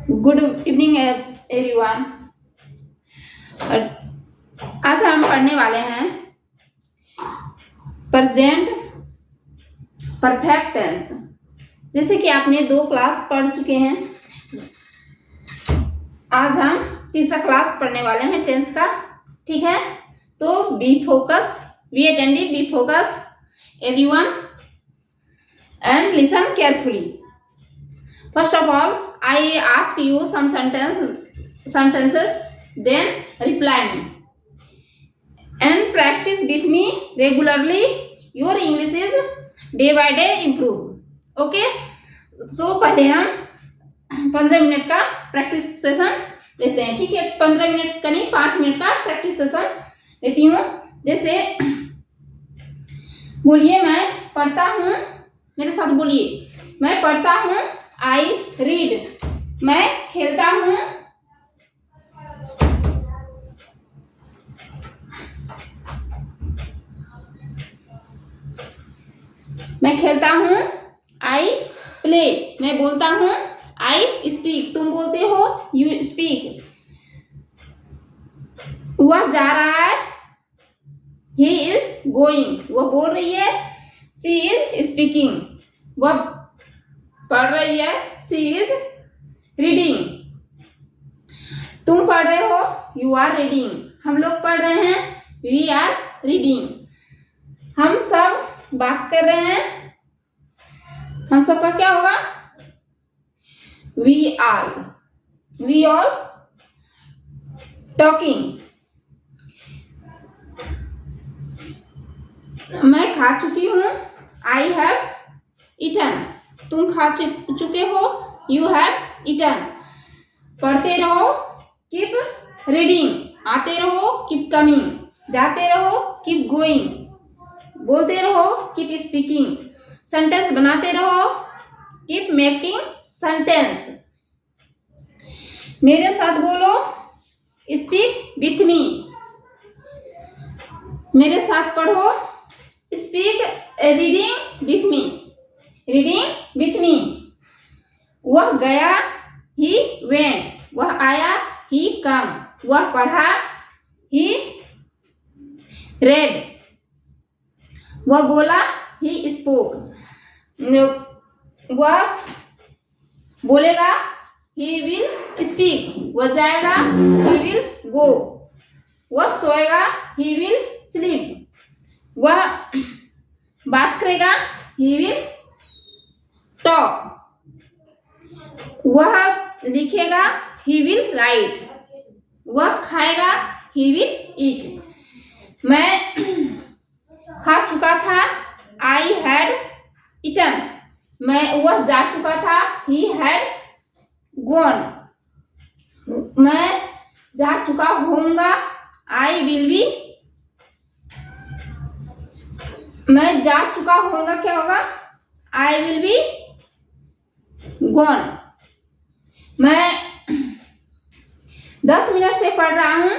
Good evening everyone. आज हम पढ़ने वाले हैं प्रेजेंट परफेक्ट टेंस। जैसे कि आपने 2 क्लास पढ़ चुके हैं, आज हम तीसरा क्लास पढ़ने वाले हैं टेंस का। ठीक है, तो B focus, be attentive, B focus everyone and listen carefully. First of all, I ask you some sentences, then reply me and practice with me regularly. Your English is day by day improve. Okay? So पहले हम 15 minute का practice session लेते हैं। ठीक है, 15 minute का नहीं, 5 minute का प्रैक्टिस सेशन लेती हूँ। जैसे बोलिए, मैं पढ़ता हूँ, मेरे साथ बोलिए, मैं पढ़ता हूँ, आई रीड। मैं खेलता हूँ, मैं खेलता हूँ, आई प्ले। मैं बोलता हूँ, आई स्पीक। तुम बोलते हो, यू स्पीक। वह जा रहा है, ही इज गोइंग। वह बोल रही है, शी इज स्पीकिंग। वह पढ़ रही है, शी इज रीडिंग। तुम पढ़ रहे हो, यू आर रीडिंग। हम लोग पढ़ रहे हैं, वी आर रीडिंग। हम सब बात कर रहे हैं, हम सबका क्या होगा, वी ऑल टॉकिंग। मैं खा चुकी हूँ, आई हैव ईटन। तुम खा चुके हो, यू हैव ईटन। पढ़ते रहो, कीप रीडिंग। आते रहो, कीप कमिंग। जाते रहो, कीप गोइंग। बोलते रहो, कीप स्पीकिंग। सेंटेंस बनाते रहो, कीप मेकिंग सेंटेंस। मेरे साथ बोलो, स्पीक विथ मी। मेरे साथ पढ़ो, speak reading with me. Reading with me. वह गया, ही वेंट। वह आया, ही कम। वह पढ़ा, ही रेड। वह बोला, ही स्पोक। वह बोलेगा, ही विल स्पीक। वह जाएगा, ही विल गो। वह सोएगा, ही विल स्लीप। वह बात करेगा, ही विल टॉक। वह लिखेगा, ही विल राइट। वह खाएगा, ही विल ईट। मैं खा चुका था, आई हैड ईटन। वह जा चुका था, ही हैड गॉन। मैं जा चुका होऊंगा, आई विल बी। मैं जा चुका होऊंगा क्या होगा, आई विल बी गॉन। मैं 10 मिनट से पढ़ रहा हूँ,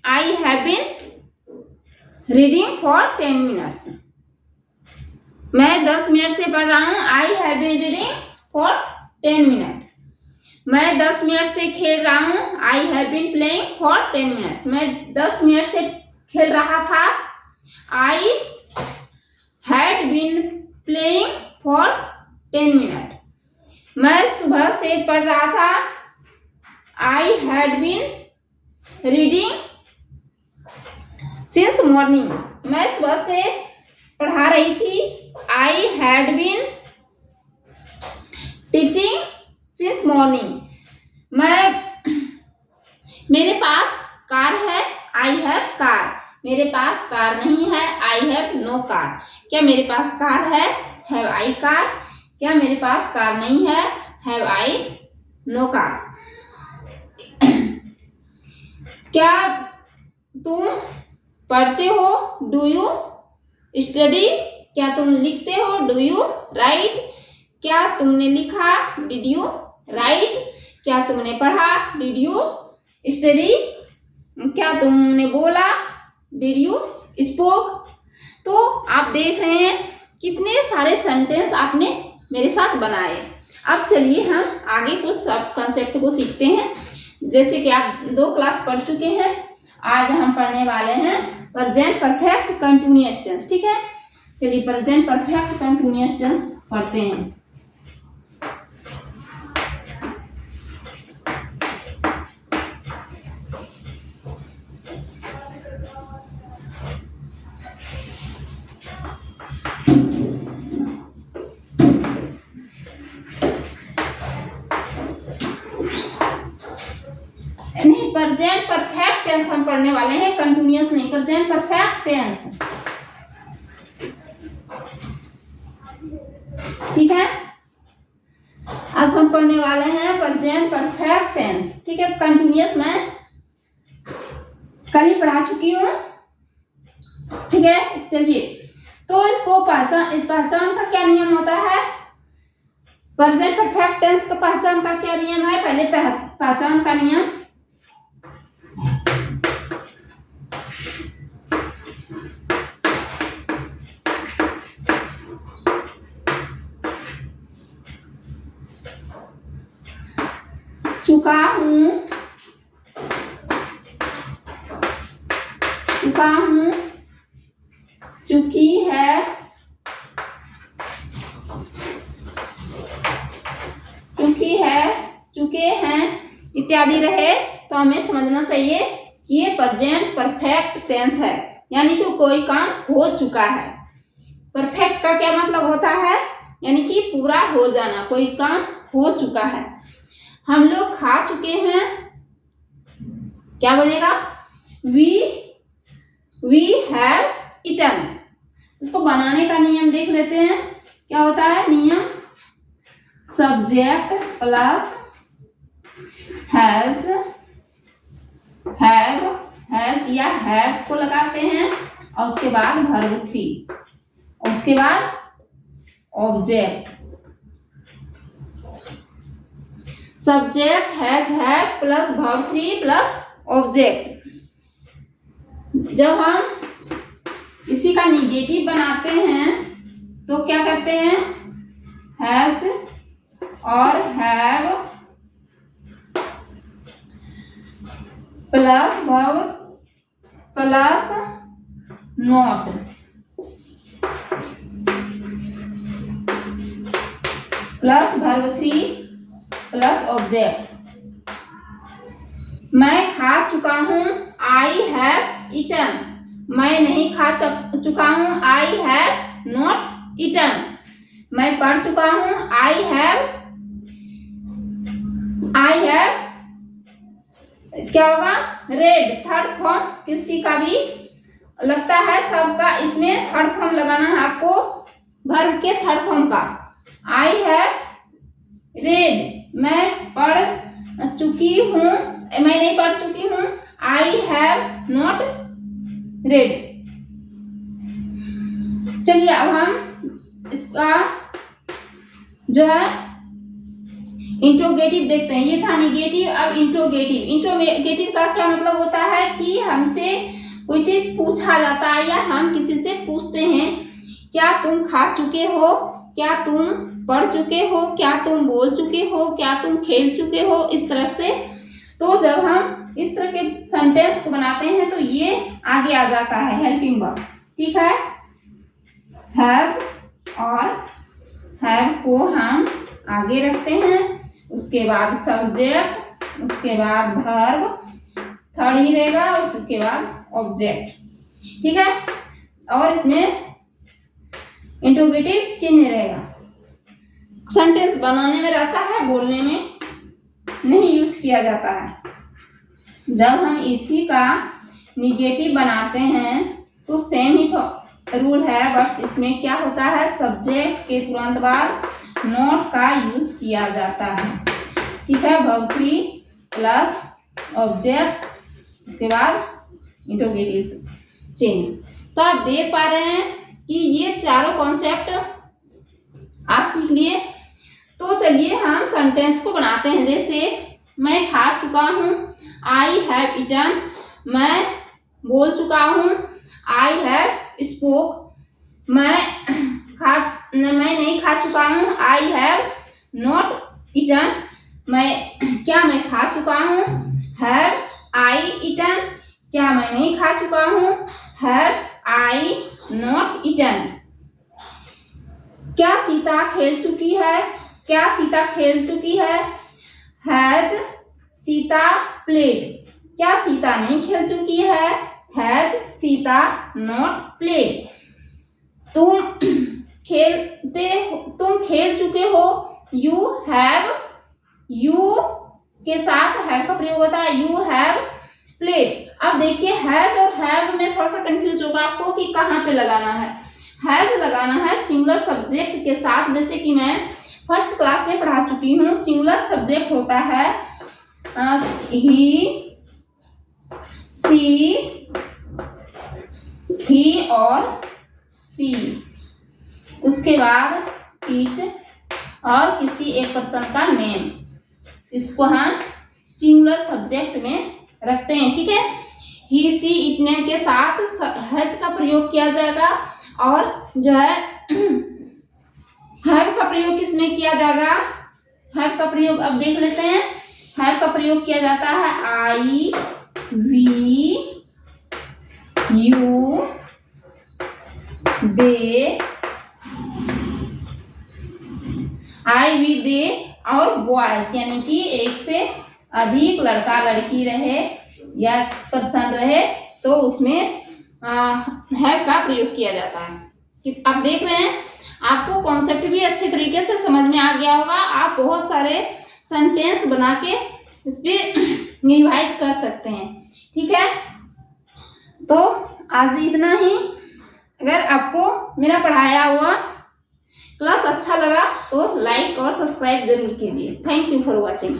I have been reading for 10 minutes. मैं 10 मिनट से पढ़ रहा हूँ, I have been reading for 10 minute. मैं 10 मिनट से खेल रहा हूँ, I have been playing for 10 minutes. मैं 10 मिनट से खेल रहा था, I had been playing for 10 minute. मैं सुबह से पढ़ रहा था, I had been reading since morning. मैं सुबह से पढ़ा रही थी, I had been teaching since morning. मेरे पास कार है, आई हैव कार। मेरे पास कार नहीं है, आई हैव नो कार। क्या मेरे पास कार है, हैव आई कार। क्या मेरे पास कार नहीं है, हैव आई नो कार। क्या तुम पढ़ते हो, डू यू स्टडी। क्या तुम लिखते हो, डू यू राइट। क्या तुमने लिखा, डिड यू राइट। क्या तुमने पढ़ा, डिड यू स्टडी। क्या तुमने बोला, डिड यू स्पोक। तो आप देख रहे हैं कितने सारे सेंटेंस आपने मेरे साथ बनाए। अब चलिए हम आगे कुछ सब कंसेप्ट को सीखते हैं। जैसे कि आप 2 क्लास पढ़ चुके हैं, आज हम पढ़ने वाले हैं प्रेजेंट परफेक्ट कंटिन्यूअस टेंस। ठीक है, चलिए प्रेजेंट परफेक्ट कंटिन्यूअस टेंस पढ़ते हैं। प्रेजेंट परफेक्ट टेंस हम पढ़ने वाले हैं, कंटिन्यूअस नहीं, प्रेजेंट परफेक्ट टेंस। ठीक है, आज हम पढ़ने वाले हैं प्रेजेंट परफेक्ट टेंस। ठीक है, कंटिन्यूअस मैं कल ही पढ़ा चुकी हूँ। ठीक है, चलिए तो इसको पहचान का क्या नियम होता है? प्रेजेंट परफेक्ट टेंस का पहचान का क्या नियम है? पहले पहचान का नियम। चुका हूं, चुका हूं, चुकी है, चुकी है, चुके हैं इत्यादि रहे तो हमें समझना चाहिए कि ये प्रेजेंट परफेक्ट टेंस है, यानी कि कोई काम हो चुका है। परफेक्ट का क्या मतलब होता है? यानी कि पूरा हो जाना, कोई काम हो चुका है। हम लोग खा चुके हैं, क्या बनेगा? We have eaten. इसको बनाने का नियम देख लेते हैं, क्या होता है नियम? सब्जेक्ट प्लस हैज, हैज या हैव को लगाते हैं और उसके बाद वर्ब 3 और उसके बाद object. Subject has, have plus verb 3 plus object. जब हम इसी का निगेटिव बनाते हैं तो क्या करते हैं? हैज और have plus verb plus not plus verb 3 plus object. मैं खा चुका हूं, आई हैव ईटन। मैं नहीं खा चुका हूं, आई हैव नॉट ईटन। मैं पढ़ चुका हूं, आई हैव क्या होगा? रेड। थर्ड फॉर्म किसी का भी लगता है, सबका इसमें थर्ड फॉर्म लगाना है आपको, वर्ब के थर्ड फॉर्म का। आई हैव रेड, मैं पढ़ चुकी हूँ, मैं नहीं पढ़ चुकी हूँ, आई हैव नॉट रेड। चलिए अब हम इसका जो है इंट्रोगेटिव देखते हैं। ये था निगेटिव, अब इंट्रोगेटिव। इंट्रोगेटिव का क्या मतलब होता है कि हमसे कोई चीज पूछा जाता है या हम किसी से पूछते हैं, क्या तुम खा चुके हो, क्या तुम पढ़ चुके हो, क्या तुम बोल चुके हो, क्या तुम खेल चुके हो, इस तरह से। तो जब हम इस तरह के सेंटेंस को बनाते हैं तो ये आगे आ जाता है हेल्पिंग वर्ब। ठीक है, हैज और हैव को हम आगे रखते हैं, उसके बाद सब्जेक्ट, उसके बाद वर्ब, थर्ड ही रहेगा, उसके बाद ऑब्जेक्ट। ठीक है, और इसमें इंट्रोगेटिव चिन्ह रहेगा। सेंटेंस बनाने में रहता है, बोलने में नहीं यूज किया जाता है। जब हम इसी का निगेटिव बनाते हैं तो सेम ही रूल है, बट इसमें क्या होता है? सब्जेक्ट के तुरंत बाद नॉट का यूज किया जाता है। ठीक है, वर्ब 3 प्लस ऑब्जेक्ट, इसके बाद इंट्रोगेटिव चिन्ह। तो आप देख पा रहे हैं कि ये चारों कॉन्सेप्ट आप सीख लिए। तो चलिए हम सेंटेंस को बनाते हैं। जैसे मैं खा चुका हूँ, आई हैव ईटन। मैं बोल चुका हूँ, आई हैव स्पोक। मैं नहीं खा चुका हूँ, आई हैव नॉट ईटन, मैं खा चुका हूँ। हैव आई ईटन, क्या मैं नहीं खा चुका हूँ। Have I not eaten. क्या सीता खेल चुकी है, क्या सीता खेल चुकी है। हैज सीता प्लेड, क्या सीता नहीं खेल चुकी है। Has Sita not played. तुम खेल चुके हो। यू हैव, यू के साथ हैव का प्रयोग होता है। You have played. अब देखिए हैज और हैव में थोड़ा सा कंफ्यूज होगा आपको कि कहाँ पे लगाना है। हैज लगाना है सिंगुलर सब्जेक्ट के साथ, जैसे कि मैं फर्स्ट क्लास में पढ़ा चुकी हूँ। सिंगुलर सब्जेक्ट होता है ही, सी, ही और सी, उसके बाद इट और किसी एक पर्सन का नेम। इसको हम सिंगुलर सब्जेक्ट में रखते हैं, ठीक है। ही, सी, इट, नेम के साथ हैज का प्रयोग किया जाएगा और जो है हैव का प्रयोग किसमें किया जाएगा। हैव का प्रयोग अब देख लेते हैं। हैव का प्रयोग किया जाता है I, we, you, they, I, we, they और बॉयज, यानी कि एक से अधिक लड़का लड़की रहे या पर्सन रहे तो उसमें हैव का प्रयोग किया जाता है। आप देख रहे हैं, आपको कॉन्सेप्ट भी अच्छे तरीके से समझ में आ गया होगा। आप बहुत सारे सेंटेंस बना के इस पे रिवाइज कर सकते हैं, ठीक है। तो आज इतना ही। अगर आपको मेरा पढ़ाया हुआ क्लास अच्छा लगा तो लाइक और सब्सक्राइब जरूर कीजिए। Thank you for watching.